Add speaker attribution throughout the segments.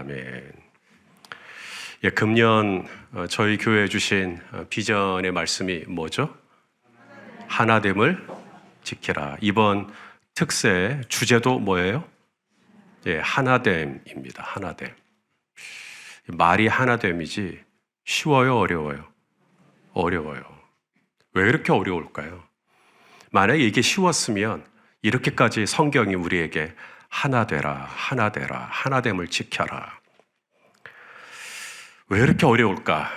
Speaker 1: 아멘. 금년 저희 교회에 주신 비전의 말씀이 뭐죠? 하나됨을 지켜라. 이번 특세 주제도 뭐예요? 하나됨입니다. 하나됨. 말이 하나됨이지 쉬워요, 어려워요? 어려워요. 왜 이렇게 어려울까요? 만약에 이게 쉬웠으면 이렇게까지 성경이 우리에게 하나 되라, 하나 되라, 하나됨을 지켜라. 왜 이렇게 어려울까?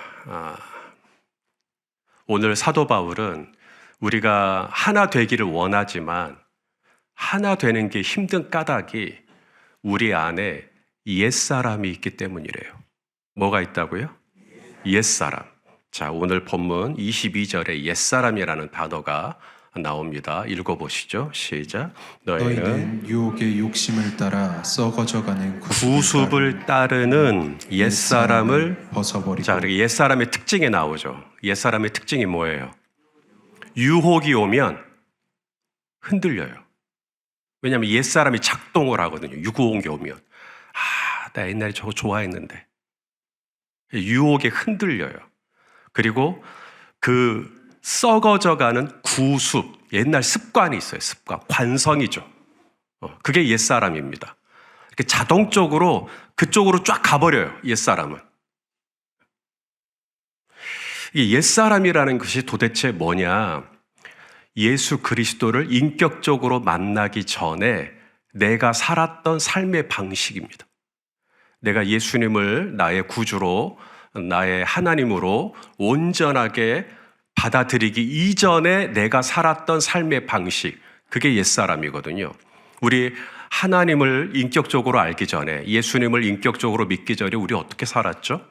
Speaker 1: 오늘 사도 바울은 우리가 하나 되기를 원하지만 하나 되는 게 힘든 까닭이 우리 안에 옛사람이 있기 때문이래요. 뭐가 있다고요? 옛사람. 자, 오늘 본문 22절에 옛사람이라는 단어가 나옵니다. 읽어보시죠. 시작.
Speaker 2: 너희는 유혹의 욕심을 따라 썩어져가는
Speaker 1: 구습을 따르는 옛사람을
Speaker 2: 벗어버리고.
Speaker 1: 자, 그리고 옛사람의 특징이 나오죠. 옛사람의 특징이 뭐예요? 유혹이 오면 흔들려요. 왜냐하면 옛사람이 작동을 하거든요. 유혹이 오면. 나 옛날에 저거 좋아했는데. 유혹에 흔들려요. 그리고 그 썩어져가는 구습, 옛날 습관이 있어요. 습관, 관성이죠. 그게 옛사람입니다. 이렇게 자동적으로 그쪽으로 쫙 가버려요. 옛사람은. 이 옛사람이라는 것이 도대체 뭐냐? 예수 그리스도를 인격적으로 만나기 전에 내가 살았던 삶의 방식입니다. 내가 예수님을 나의 구주로, 나의 하나님으로 온전하게 받아들이기 이전에 내가 살았던 삶의 방식, 그게 옛사람이거든요. 우리 하나님을 인격적으로 알기 전에, 예수님을 인격적으로 믿기 전에 우리 어떻게 살았죠?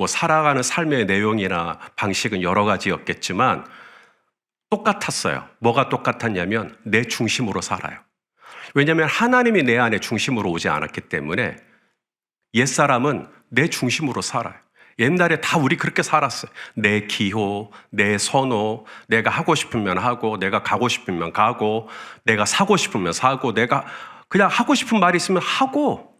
Speaker 1: 살아가는 삶의 내용이나 방식은 여러 가지였겠지만 똑같았어요. 뭐가 똑같았냐면 내 중심으로 살아요. 왜냐하면 하나님이 내 안에 중심으로 오지 않았기 때문에 옛사람은 내 중심으로 살아요. 옛날에 다 우리 그렇게 살았어요. 내 기호, 내 선호, 내가 하고 싶으면 하고, 내가 가고 싶으면 가고, 내가 사고 싶으면 사고, 내가 그냥 하고 싶은 말이 있으면 하고,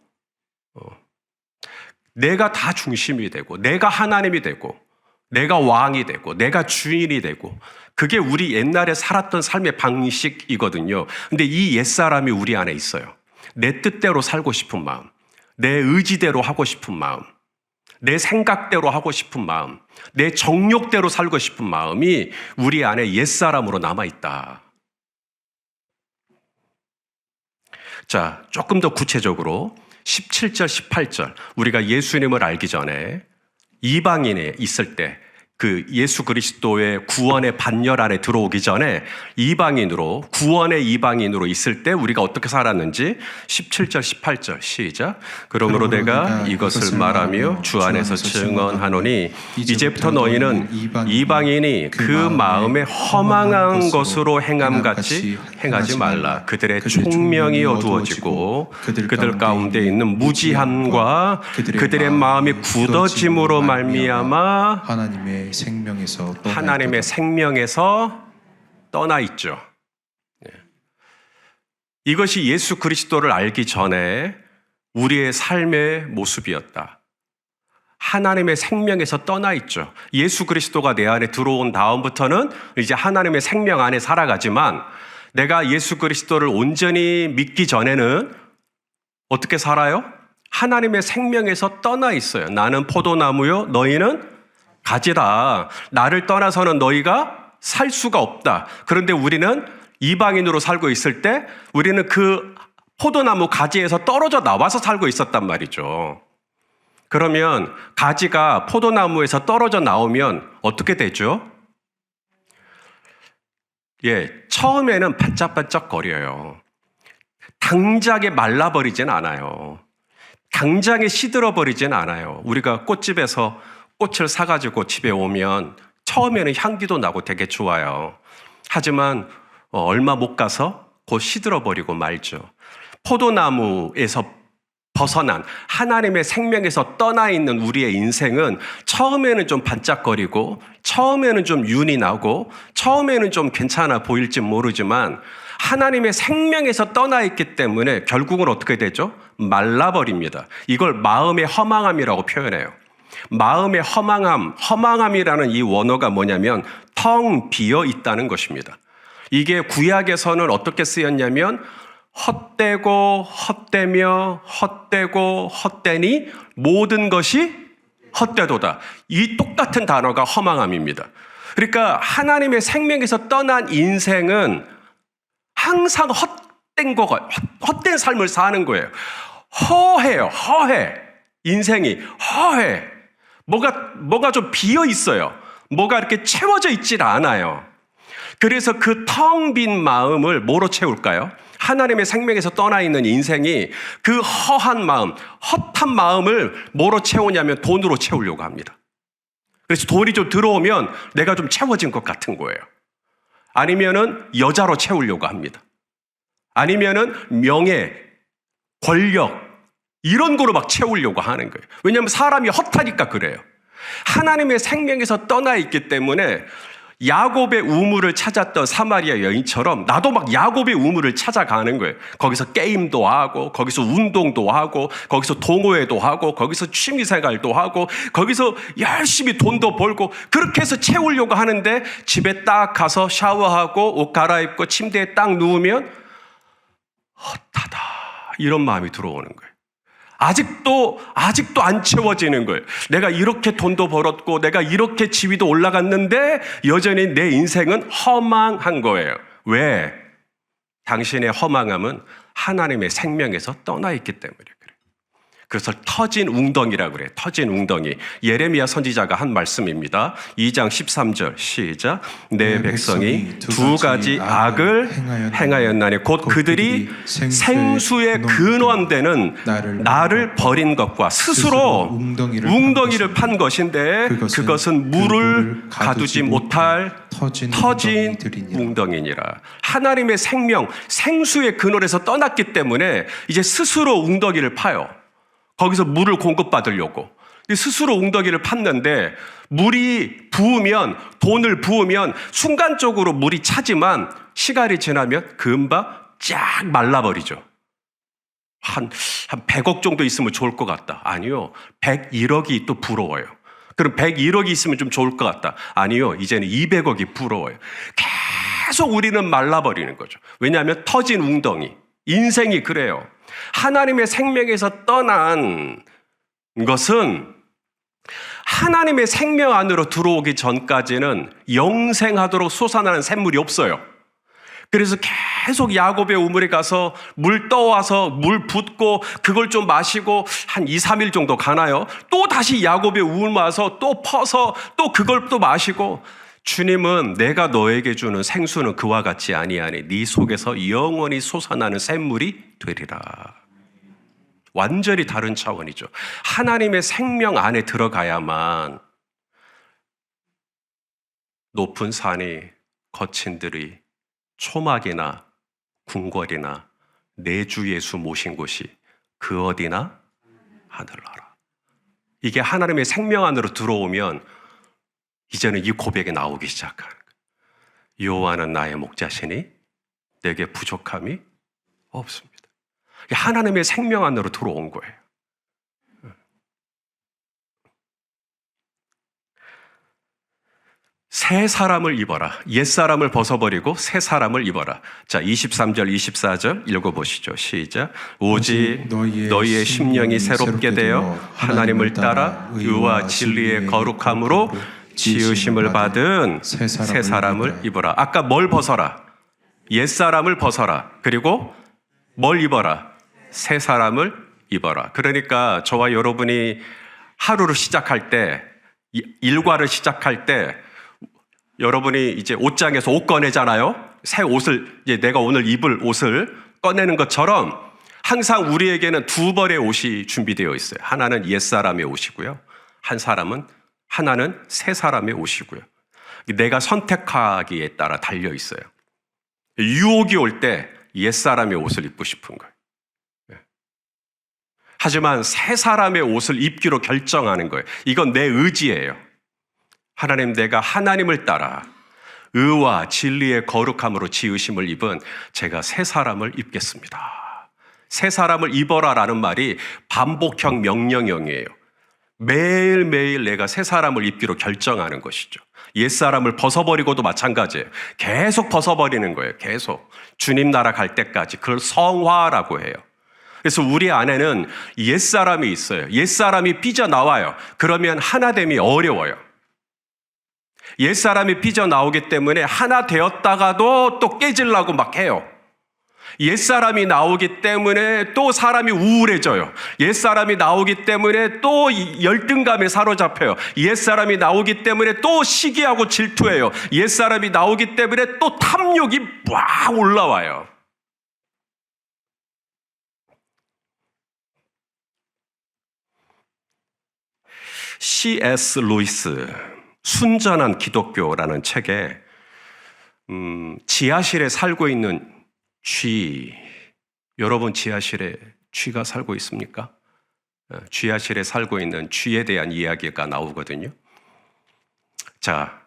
Speaker 1: 내가 다 중심이 되고, 내가 하나님이 되고, 내가 왕이 되고, 내가 주인이 되고, 그게 우리 옛날에 살았던 삶의 방식이거든요. 근데 이 옛사람이 우리 안에 있어요. 내 뜻대로 살고 싶은 마음, 내 의지대로 하고 싶은 마음, 내 생각대로 하고 싶은 마음, 내 정욕대로 살고 싶은 마음이 우리 안에 옛사람으로 남아있다. 자, 조금 더 구체적으로 17절, 18절 우리가 예수님을 알기 전에 이방인에 있을 때 그 예수 그리스도의 구원의 반열 안에 들어오기 전에 이방인으로, 구원의 이방인으로 있을 때 우리가 어떻게 살았는지 17절, 18절 시작. 그러므로 내가 이것을 말하며 주 안에서 증언하노니 이제부터 너희는 이방인이 그 마음에 허망한 것으로 행함같이 행하지 말라. 그들의 총명이 어두워지고 그들 가운데 있는 무지함과 그들의 마음이 굳어짐으로 말미암아 하나님의 생명에서 떠나 있죠. 이것이 예수 그리스도를 알기 전에 우리의 삶의 모습이었다. 하나님의 생명에서 떠나 있죠. 예수 그리스도가 내 안에 들어온 다음부터는 이제 하나님의 생명 안에 살아가지만 내가 예수 그리스도를 온전히 믿기 전에는 어떻게 살아요? 하나님의 생명에서 떠나 있어요. 나는 포도나무요, 너희는 가지다. 나를 떠나서는 너희가 살 수가 없다. 그런데 우리는 이방인으로 살고 있을 때 우리는 그 포도나무 가지에서 떨어져 나와서 살고 있었단 말이죠. 그러면 가지가 포도나무에서 떨어져 나오면 어떻게 되죠? 처음에는 반짝반짝 거려요. 당장에 말라버리진 않아요. 당장에 시들어버리진 않아요. 우리가 꽃집에서 꽃을 사가지고 집에 오면 처음에는 향기도 나고 되게 좋아요. 하지만 얼마 못 가서 곧 시들어버리고 말죠. 포도나무에서 벗어난 하나님의 생명에서 떠나 있는 우리의 인생은 처음에는 좀 반짝거리고 처음에는 좀 윤이 나고 처음에는 좀 괜찮아 보일지 모르지만 하나님의 생명에서 떠나 있기 때문에 결국은 어떻게 되죠? 말라버립니다. 이걸 마음의 허망함이라고 표현해요. 마음의 허망함이라는 이 원어가 뭐냐면 텅 비어 있다는 것입니다. 이게 구약에서는 어떻게 쓰였냐면 헛되고 헛되며 헛되고 헛되니 모든 것이 헛되도다. 이 똑같은 단어가 허망함입니다. 그러니까 하나님의 생명에서 떠난 인생은 항상 헛된 삶을 사는 거예요. 허해. 인생이 허해. 뭐가 좀 비어 있어요. 뭐가 이렇게 채워져 있질 않아요. 그래서 그 텅 빈 마음을 뭐로 채울까요? 하나님의 생명에서 떠나 있는 인생이 그 허한 마음, 헛한 마음을 뭐로 채우냐면 돈으로 채우려고 합니다. 그래서 돈이 좀 들어오면 내가 좀 채워진 것 같은 거예요. 아니면은 여자로 채우려고 합니다. 아니면은 명예, 권력, 이런 거로 막 채우려고 하는 거예요. 왜냐하면 사람이 헛하니까 그래요. 하나님의 생명에서 떠나 있기 때문에 야곱의 우물을 찾았던 사마리아 여인처럼 나도 막 야곱의 우물을 찾아가는 거예요. 거기서 게임도 하고, 거기서 운동도 하고, 거기서 동호회도 하고, 거기서 취미생활도 하고, 거기서 열심히 돈도 벌고, 그렇게 해서 채우려고 하는데 집에 딱 가서 샤워하고 옷 갈아입고 침대에 딱 누우면 헛하다, 이런 마음이 들어오는 거예요. 아직도 안 채워지는 거예요. 내가 이렇게 돈도 벌었고 내가 이렇게 지위도 올라갔는데 여전히 내 인생은 허망한 거예요. 왜? 당신의 허망함은 하나님의 생명에서 떠나 있기 때문에 그래요. 그래서 터진 웅덩이라고 그래요. 터진 웅덩이. 예레미야 선지자가 한 말씀입니다. 2장 13절 시작. 내 백성이 두 가지 악을 행하였나니 곧 그들이 생수의 근원되는 나를 버린 것과 스스로 웅덩이를 판 것인데 그것은 물을 가두지 못할 터진 웅덩이니라. 하나님의 생명, 생수의 근원에서 떠났기 때문에 이제 스스로 웅덩이를 파요. 거기서 물을 공급받으려고. 스스로 웅덩이를 팠는데 물이 부으면, 돈을 부으면 순간적으로 물이 차지만 시간이 지나면 금방 쫙 말라버리죠. 한 100억 정도 있으면 좋을 것 같다. 아니요. 101억이 또 부러워요. 그럼 101억이 있으면 좀 좋을 것 같다. 아니요. 이제는 200억이 부러워요. 계속 우리는 말라버리는 거죠. 왜냐하면 터진 웅덩이. 인생이 그래요. 하나님의 생명에서 떠난 것은 하나님의 생명 안으로 들어오기 전까지는 영생하도록 솟아나는 샘물이 없어요. 그래서 계속 야곱의 우물에 가서 물 떠와서 물 붓고 그걸 좀 마시고 한 2, 3일 정도 가나요? 또 다시 야곱의 우물 와서 또 퍼서 또 그걸 또 마시고, 주님은 내가 너에게 주는 생수는 그와 같지 아니하니 네 속에서 영원히 솟아나는 샘물이 되리라. 완전히 다른 차원이죠. 하나님의 생명 안에 들어가야만 높은 산이, 거친 들이, 초막이나 궁궐이나 내 주 예수 모신 곳이 그 어디나 하늘나라. 이게 하나님의 생명 안으로 들어오면 이제는 이 고백이 나오기 시작하는 거예요. 여호와는 나의 목자시니 내게 부족함이 없습니다. 하나님의 생명 안으로 들어온 거예요. 새 사람을 입어라. 옛 사람을 벗어버리고 새 사람을 입어라. 자, 23절, 24절 읽어보시죠. 시작. 오직 너희의 심령이 새롭게 되어 하나님을 따라 의와 진리의 거룩함으로 지으심을 받은 새 사람을 입어라. 아까 뭘 벗어라? 옛 사람을 벗어라. 그리고 뭘 입어라? 새 사람을 입어라. 그러니까 저와 여러분이 하루를 시작할 때, 일과를 시작할 때 여러분이 이제 옷장에서 옷 꺼내잖아요. 새 옷을, 이제 내가 오늘 입을 옷을 꺼내는 것처럼 항상 우리에게는 두 벌의 옷이 준비되어 있어요. 하나는 옛 사람의 옷이고요. 하나는 새 사람의 옷이고요. 내가 선택하기에 따라 달려 있어요. 유혹이 올 때 옛 사람의 옷을 입고 싶은 거예요. 하지만 새 사람의 옷을 입기로 결정하는 거예요. 이건 내 의지예요. 하나님, 내가 하나님을 따라 의와 진리의 거룩함으로 지으심을 입은 제가 새 사람을 입겠습니다. 새 사람을 입어라라는 말이 반복형 명령형이에요. 매일매일 내가 새 사람을 입기로 결정하는 것이죠. 옛사람을 벗어버리고도 마찬가지예요. 계속 벗어버리는 거예요. 계속. 주님 나라 갈 때까지. 그걸 성화라고 해요. 그래서 우리 안에는 옛사람이 있어요. 옛사람이 삐져나와요. 그러면 하나됨이 어려워요. 옛사람이 삐져나오기 때문에 하나 되었다가도 또 깨지려고 막 해요. 옛사람이 나오기 때문에 또 사람이 우울해져요. 옛사람이 나오기 때문에 또 열등감에 사로잡혀요. 옛사람이 나오기 때문에 또 시기하고 질투해요. 옛사람이 나오기 때문에 또 탐욕이 막 올라와요. C.S. 루이스 순전한 기독교라는 책에 지하실에 살고 있는 쥐, 여러분 지하실에 쥐가 살고 있습니까? 지하실에 살고 있는 쥐에 대한 이야기가 나오거든요. 자,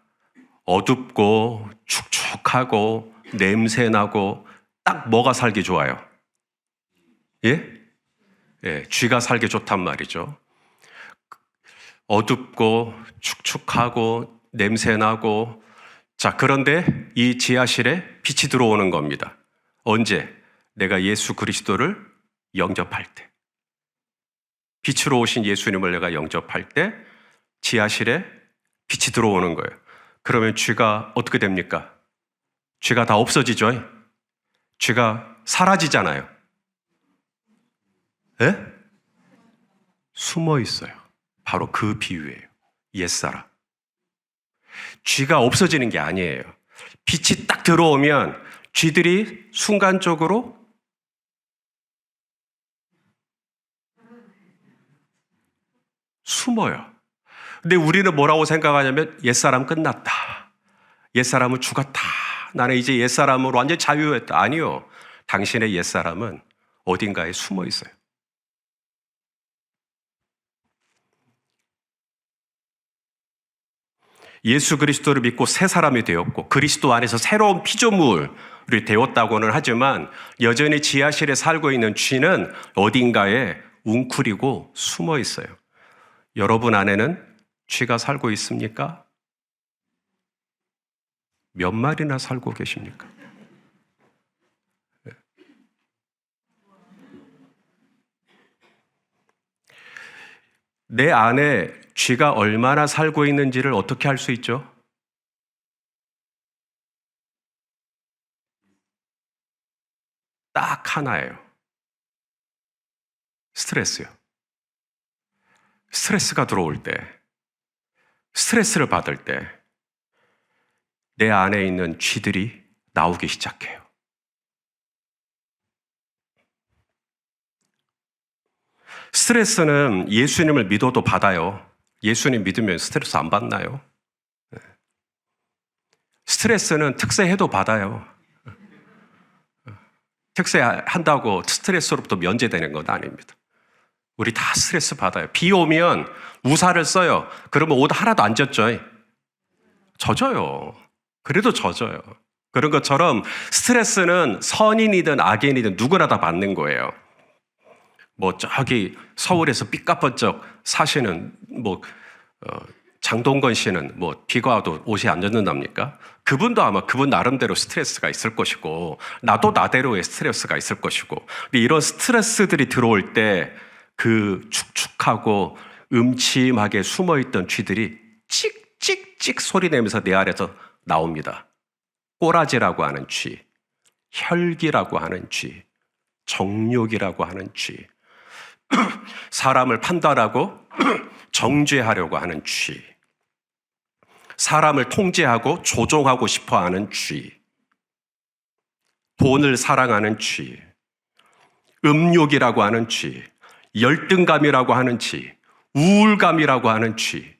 Speaker 1: 어둡고 축축하고 냄새나고 딱 뭐가 살기 좋아요? 예? 예, 쥐가 살기 좋단 말이죠. 어둡고 축축하고 냄새나고, 자, 그런데 이 지하실에 빛이 들어오는 겁니다. 언제? 내가 예수 그리스도를 영접할 때. 빛으로 오신 예수님을 내가 영접할 때 지하실에 빛이 들어오는 거예요. 그러면 쥐가 어떻게 됩니까? 쥐가 다 없어지죠? 쥐가 사라지잖아요. 예? 숨어 있어요. 바로 그 비유예요. 옛사람. 쥐가 없어지는 게 아니에요. 빛이 딱 들어오면 쥐들이 순간적으로 숨어요. 근데 우리는 뭐라고 생각하냐면 옛사람 끝났다. 옛사람은 죽었다. 나는 이제 옛사람으로 완전히 자유했다. 아니요. 당신의 옛사람은 어딘가에 숨어 있어요. 예수 그리스도를 믿고 새 사람이 되었고 그리스도 안에서 새로운 피조물이 되었다고는 하지만 여전히 지하실에 살고 있는 쥐는 어딘가에 웅크리고 숨어 있어요. 여러분 안에는 쥐가 살고 있습니까? 몇 마리나 살고 계십니까? 내 안에 쥐가 얼마나 살고 있는지를 어떻게 알 수 있죠? 딱 하나예요. 스트레스요. 스트레스가 들어올 때, 스트레스를 받을 때, 내 안에 있는 쥐들이 나오기 시작해요. 스트레스는 예수님을 믿어도 받아요. 예수님 믿으면 스트레스 안 받나요? 스트레스는 특세해도 받아요. 특세한다고 스트레스로부터 면제되는 건 아닙니다. 우리 다 스트레스 받아요. 비 오면 우산을 써요. 그러면 옷 하나도 안 젖죠? 젖어요. 그래도 젖어요. 그런 것처럼 스트레스는 선인이든 악인이든 누구나 다 받는 거예요. 뭐 저기 서울에서 삐까뻔쩍 사시는 장동건 씨는 뭐 비가 와도 옷이 안 젖는답니까? 그분도 아마 그분 나름대로 스트레스가 있을 것이고 나도 나대로의 스트레스가 있을 것이고, 근데 이런 스트레스들이 들어올 때 그 축축하고 음침하게 숨어있던 쥐들이 찍찍찍 소리 내면서 내 아래서 나옵니다. 꼬라지라고 하는 쥐, 혈기라고 하는 쥐, 정욕이라고 하는 쥐, 사람을 판단하고 정죄하려고 하는 쥐, 사람을 통제하고 조종하고 싶어하는 쥐, 돈을 사랑하는 쥐, 음욕이라고 하는 쥐, 열등감이라고 하는 쥐, 우울감이라고 하는 쥐,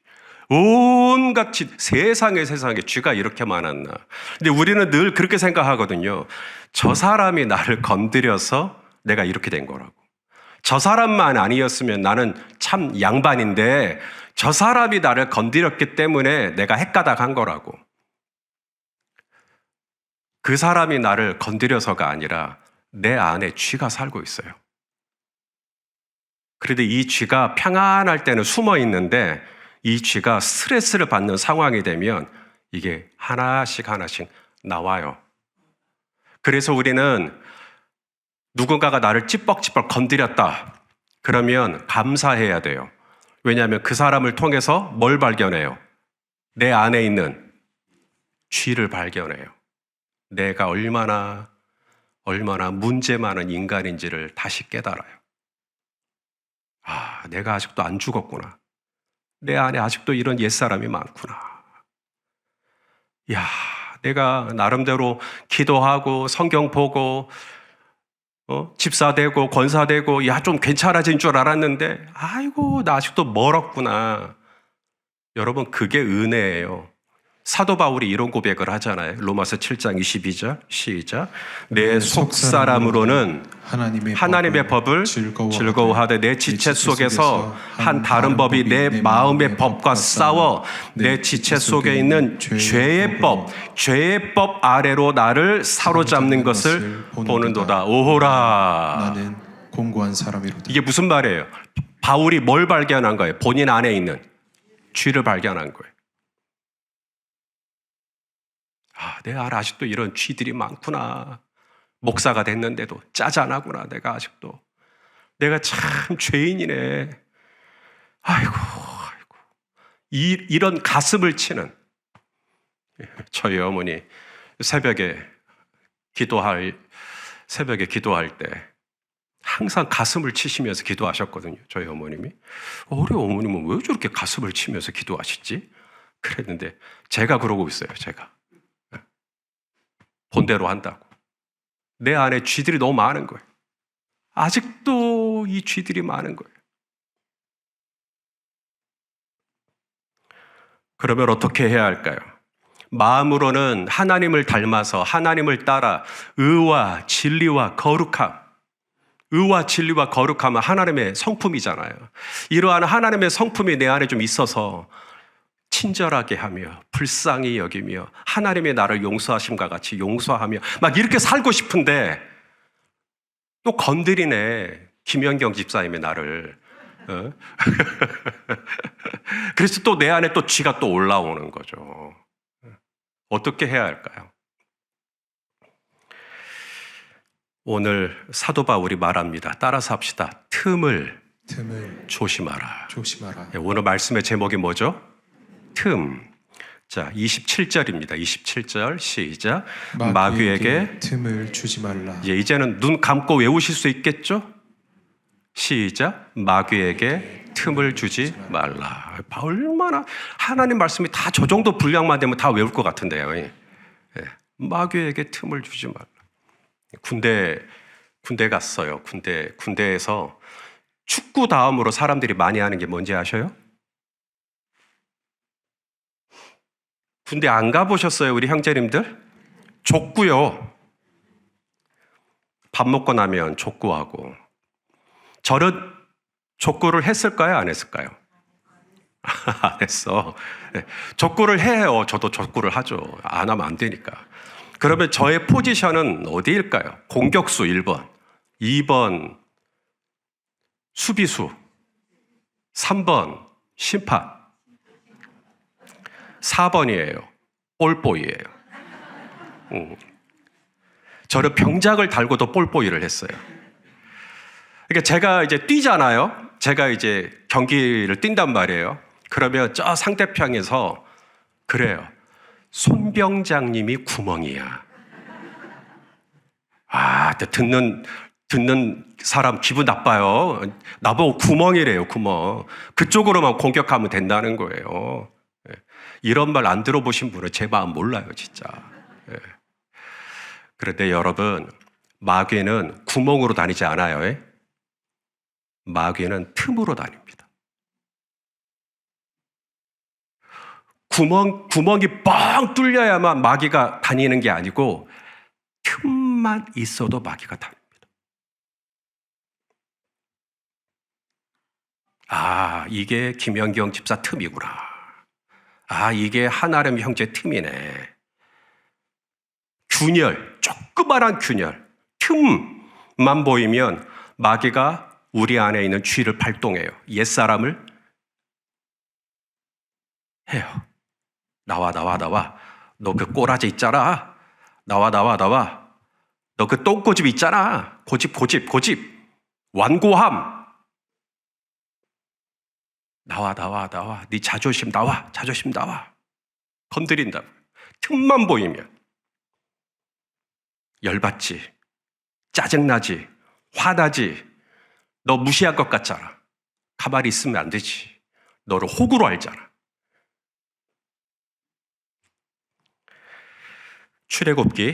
Speaker 1: 온갖 쥐, 세상에 쥐가 이렇게 많았나. 근데 우리는 늘 그렇게 생각하거든요. 저 사람이 나를 건드려서 내가 이렇게 된 거라고. 저 사람만 아니었으면 나는 참 양반인데 저 사람이 나를 건드렸기 때문에 내가 헷가닥한 거라고. 그 사람이 나를 건드려서가 아니라 내 안에 쥐가 살고 있어요. 그런데 이 쥐가 평안할 때는 숨어 있는데 이 쥐가 스트레스를 받는 상황이 되면 이게 하나씩 하나씩 나와요. 그래서 우리는 누군가가 나를 찌뻑찌뻑 건드렸다. 그러면 감사해야 돼요. 왜냐하면 그 사람을 통해서 뭘 발견해요? 내 안에 있는 쥐를 발견해요. 내가 얼마나 문제 많은 인간인지를 다시 깨달아요. 아, 내가 아직도 안 죽었구나. 내 안에 아직도 이런 옛사람이 많구나. 야, 내가 나름대로 기도하고 성경 보고 집사되고 권사되고 야, 좀 괜찮아진 줄 알았는데 아이고, 나 아직도 멀었구나. 여러분, 그게 은혜예요. 사도 바울이 이런 고백을 하잖아요. 로마서 7장 22절 시작. 내 속사람으로는 하나님의 법을 즐거워하되 내 지체 속에서 한 다른 법이 내 마음의 법과 싸워 내 지체 속에 있는 죄의 법 아래로 나를 사로잡는 것을 보는도다. 오호라.
Speaker 2: 나는 공고한 사람이로다.
Speaker 1: 이게 무슨 말이에요? 바울이 뭘 발견한 거예요? 본인 안에 있는 쥐를 발견한 거예요. 아, 내 안에 아직도 이런 쥐들이 많구나. 목사가 됐는데도 짜잔하구나. 내가 아직도. 내가 참 죄인이네. 아이고. 이런 가슴을 치는 저희 어머니 새벽에 기도할 때 항상 가슴을 치시면서 기도하셨거든요. 저희 어머님이. 우리 어머님은 왜 저렇게 가슴을 치면서 기도하시지? 그랬는데 제가 그러고 있어요. 제가. 본대로 한다고. 내 안에 쥐들이 너무 많은 거예요. 아직도 이 쥐들이 많은 거예요. 그러면 어떻게 해야 할까요? 마음으로는 하나님을 닮아서 하나님을 따라 의와 진리와 거룩함은 하나님의 성품이잖아요. 이러한 하나님의 성품이 내 안에 좀 있어서 친절하게 하며 불쌍히 여기며 하나님의 나를 용서하심과 같이 용서하며 막 이렇게 살고 싶은데 또 건드리네. 김연경 집사님의 나를. 그래서 또 내 안에 또 쥐가 또 올라오는 거죠. 어떻게 해야 할까요? 오늘 사도 바울이 말합니다. 따라서 합시다. 틈을 조심하라. 오늘 말씀의 제목이 뭐죠? 틈. 자, 27절입니다. 27절 시작. 마귀에게
Speaker 2: 틈을 주지 말라.
Speaker 1: 예, 이제는 눈 감고 외우실 수 있겠죠? 시작. 마귀에게 틈을 주지 말라. 얼마나 하나님 말씀이 다 저 정도 분량만 되면 다 외울 것 같은데요. 예. 마귀에게 틈을 주지 말라. 군대 갔어요. 군대에서 축구 다음으로 사람들이 많이 하는 게 뭔지 아셔요? 군대 안 가보셨어요, 우리 형제님들? 족구요. 밥 먹고 나면 족구하고. 저는 족구를 했을까요, 안 했을까요? 안 했어. 족구를 해요. 저도 족구를 하죠. 안 하면 안 되니까. 그러면 저의 포지션은 어디일까요? 공격수 1번, 2번 수비수, 3번 심판, 4번이에요. 볼보이예요. 저는 병장을 달고도 볼보이를 했어요. 그러니까 제가 이제 뛰잖아요. 제가 이제 경기를 뛴단 말이에요. 그러면 저 상대편에서 그래요. 손병장님이 구멍이야. 아, 듣는 사람 기분 나빠요. 나보고 구멍이래요, 구멍. 그쪽으로만 공격하면 된다는 거예요. 이런 말 안 들어보신 분은 제 마음 몰라요, 진짜. 그런데 여러분, 마귀는 구멍으로 다니지 않아요. 마귀는 틈으로 다닙니다. 구멍이 뻥 뚫려야만 마귀가 다니는 게 아니고 틈만 있어도 마귀가 다닙니다. 아, 이게 김연경 집사 틈이구나. 아, 이게 한아름 형제 틈이네. 균열, 조그만한 균열, 틈만 보이면 마귀가 우리 안에 있는 쥐를 발동해요. 옛사람을 해요. 나와. 너 그 꼬라지 있잖아. 나와. 너 그 똥고집 있잖아. 고집. 완고함. 나와. 네 자존심 나와. 건드린다. 틈만 보이면 열받지, 짜증나지, 화나지, 너 무시할 것 같잖아. 가만히 있으면 안 되지. 너를 호구로 알잖아. 출애굽기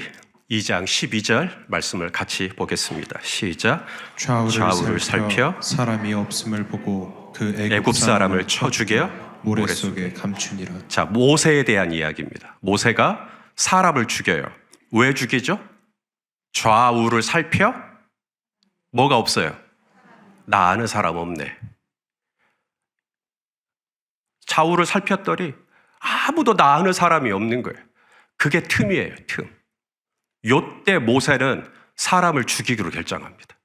Speaker 1: 2장 12절 말씀을 같이 보겠습니다. 시작. 좌우를 살펴
Speaker 2: 사람이 없음을 보고 그
Speaker 1: 애굽 사람을 쳐 죽여
Speaker 2: 모래 속에 감추니라.
Speaker 1: 자, 모세에 대한 이야기입니다. 모세가 사람을 죽여요. 왜 죽이죠? 좌우를 살펴 뭐가 없어요? 나 아는 사람 없네. 좌우를 살폈더니 아무도 나 아는 사람이 없는 거예요. 그게 틈이에요, 틈. 요때 모세는 사람을 죽이기로 결정합니다.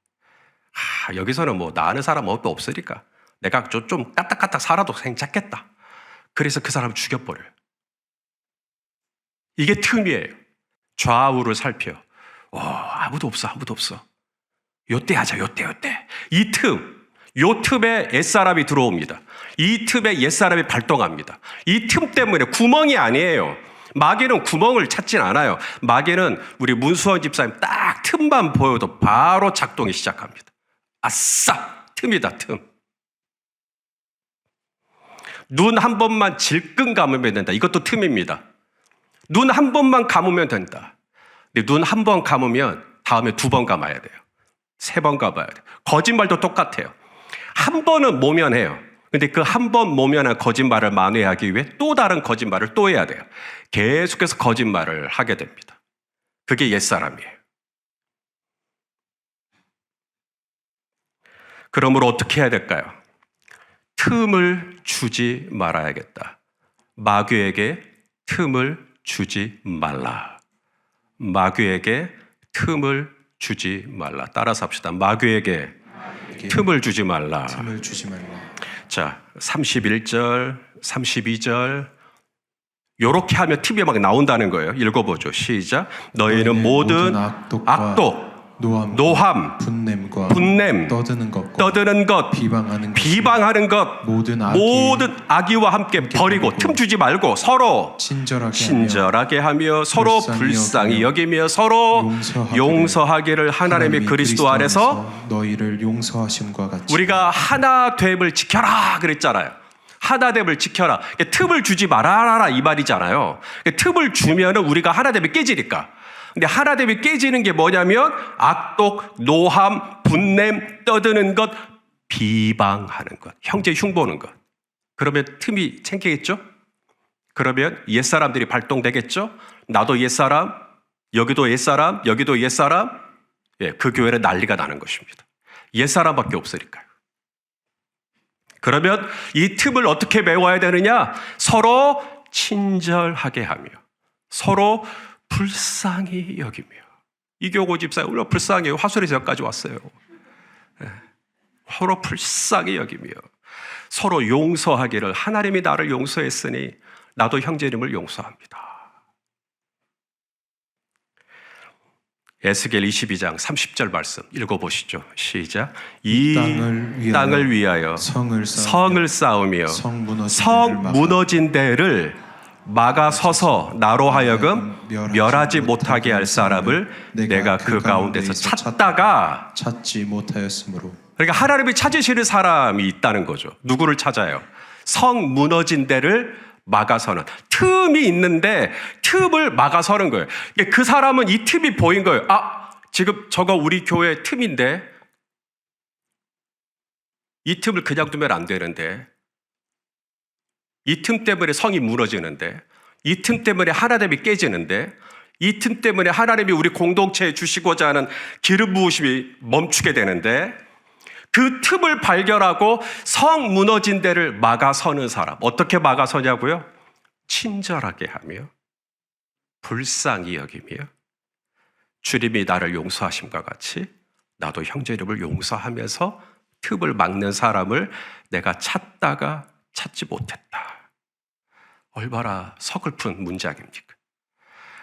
Speaker 1: 여기서는 뭐 나 아는 사람 없으니까 내가 좀 까딱까딱 살아도 괜찮겠다. 그래서 그 사람을 죽여버려요. 이게 틈이에요. 좌우를 살펴. 아무도 없어. 요때 하자, 요때. 요 틈에 옛사람이 들어옵니다. 이 틈에 옛사람이 발동합니다. 이 틈 때문에 구멍이 아니에요. 마귀는 구멍을 찾진 않아요. 마귀는 우리 문수원 집사님 딱 틈만 보여도 바로 작동이 시작합니다. 아싸! 틈이다, 틈. 눈 한 번만 질끈 감으면 된다. 이것도 틈입니다. 눈 한 번만 감으면 된다. 근데 눈 한 번 감으면 다음에 2번 감아야 돼요. 3번 감아야 돼요. 거짓말도 똑같아요. 한 번은 모면해요. 근데 그 한 번 모면한 거짓말을 만회하기 위해 또 다른 거짓말을 또 해야 돼요. 계속해서 거짓말을 하게 됩니다. 그게 옛사람이에요. 그러므로 어떻게 해야 될까요? 틈을 주지 말아야겠다. 마귀에게 틈을 주지 말라. 마귀에게 틈을 주지 말라. 따라서 합시다. 마귀에게 틈을 주지 말라. 자, 31절, 32절. 요렇게 하면 틈이 막 나온다는 거예요. 읽어보죠. 시작. 너희는 모든 악독, 노함, 분냄, 떠드는 것, 비방하는 것, 모든 악의와 함께 버리고 틈 주지 말고 서로 친절하게 하며 서로 불쌍히 여기며 서로 용서하기를 하나님의 그리스도 안에서
Speaker 2: 너희를 용서하심과 같이
Speaker 1: 우리가 하나됨을 지켜라 그랬잖아요. 하나됨을 지켜라. 틈을 주지 말아라 이 말이잖아요. 틈을 주면은 우리가 하나됨이 깨지니까. 근데 하나됨이 깨지는 게 뭐냐면 악독, 노함, 분냄, 떠드는 것, 비방하는 것, 형제 흉보는 것. 그러면 틈이 생기겠죠? 그러면 옛사람들이 발동되겠죠? 나도 옛사람, 여기도 옛사람, 여기도 옛사람. 그 교회는 난리가 나는 것입니다. 옛사람밖에 없으니까요. 그러면 이 틈을 어떻게 메워야 되느냐? 서로 친절하게 하며 서로 불쌍히 여기며. 이교고 집사님 얼마나 불쌍해요. 화술에서까지 왔어요. 서로 불쌍히 여기며 서로 용서하기를 하나님이 나를 용서했으니 나도 형제님을 용서합니다. 에스겔 22장 30절 말씀 읽어보시죠. 시작. 이 땅을 위하여 성을 쌓으며 성 무너진 데를 막아서서 나로 하여금 멸하지 못하게 할 사람을 내가 그 가운데서 찾다가
Speaker 2: 찾지 못하였으므로.
Speaker 1: 그러니까 하나님이 찾으시는 사람이 있다는 거죠. 누구를 찾아요? 성 무너진 데를 막아서는. 틈이 있는데 틈을 막아서는 거예요. 그 사람은 이 틈이 보인 거예요. 지금 저거 우리 교회 틈인데 이 틈을 그냥 두면 안 되는데, 이 틈 때문에 성이 무너지는데, 이 틈 때문에 하나됨이 깨지는데, 이 틈 때문에 하나님이 우리 공동체에 주시고자 하는 기름 부으심이 멈추게 되는데, 그 틈을 발견하고 성 무너진 데를 막아서는 사람. 어떻게 막아서냐고요? 친절하게 하며 불쌍히 여기며 주님이 나를 용서하심과 같이 나도 형제님을 용서하면서 틈을 막는 사람을 내가 찾다가 찾지 못했다. 얼마나 서글픈 문장입니까?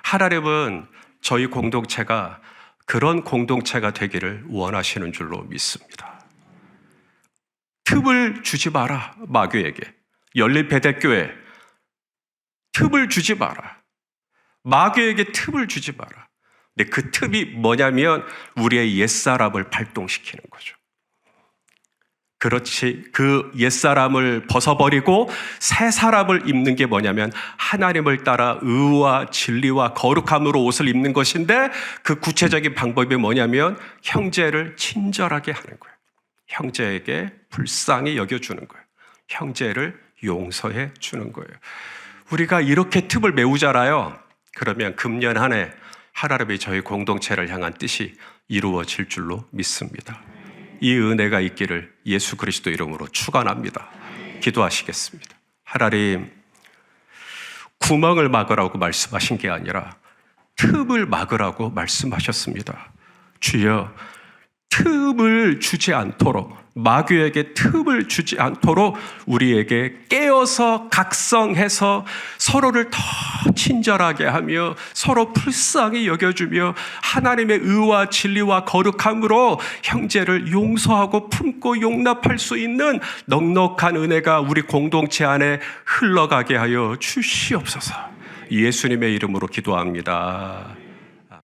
Speaker 1: 하나님은 저희 공동체가 그런 공동체가 되기를 원하시는 줄로 믿습니다. 틈을 주지 마라, 마귀에게. 열린배대교회 틈을 주지 마라. 마귀에게 틈을 주지 마라. 근데 그 틈이 뭐냐면 우리의 옛사람을 발동시키는 거죠. 그렇지, 그 옛사람을 벗어버리고 새 사람을 입는 게 뭐냐면 하나님을 따라 의와 진리와 거룩함으로 옷을 입는 것인데, 그 구체적인 방법이 뭐냐면 형제를 친절하게 하는 거예요. 형제에게 불쌍히 여겨주는 거예요. 형제를 용서해 주는 거예요. 우리가 이렇게 틈을 메우잖아요. 그러면 금년 한 해 하나님이 저희 공동체를 향한 뜻이 이루어질 줄로 믿습니다. 이 은혜가 있기를 예수 그리스도 이름으로 축원합니다. 기도하시겠습니다. 하나님, 구멍을 막으라고 말씀하신 게 아니라 틈을 막으라고 말씀하셨습니다. 주여, 틈을 주지 않도록, 마귀에게 틈을 주지 않도록 우리에게 깨어서 각성해서 서로를 더 친절하게 하며 서로 불쌍히 여겨주며 하나님의 의와 진리와 거룩함으로 형제를 용서하고 품고 용납할 수 있는 넉넉한 은혜가 우리 공동체 안에 흘러가게 하여 주시옵소서. 예수님의 이름으로 기도합니다.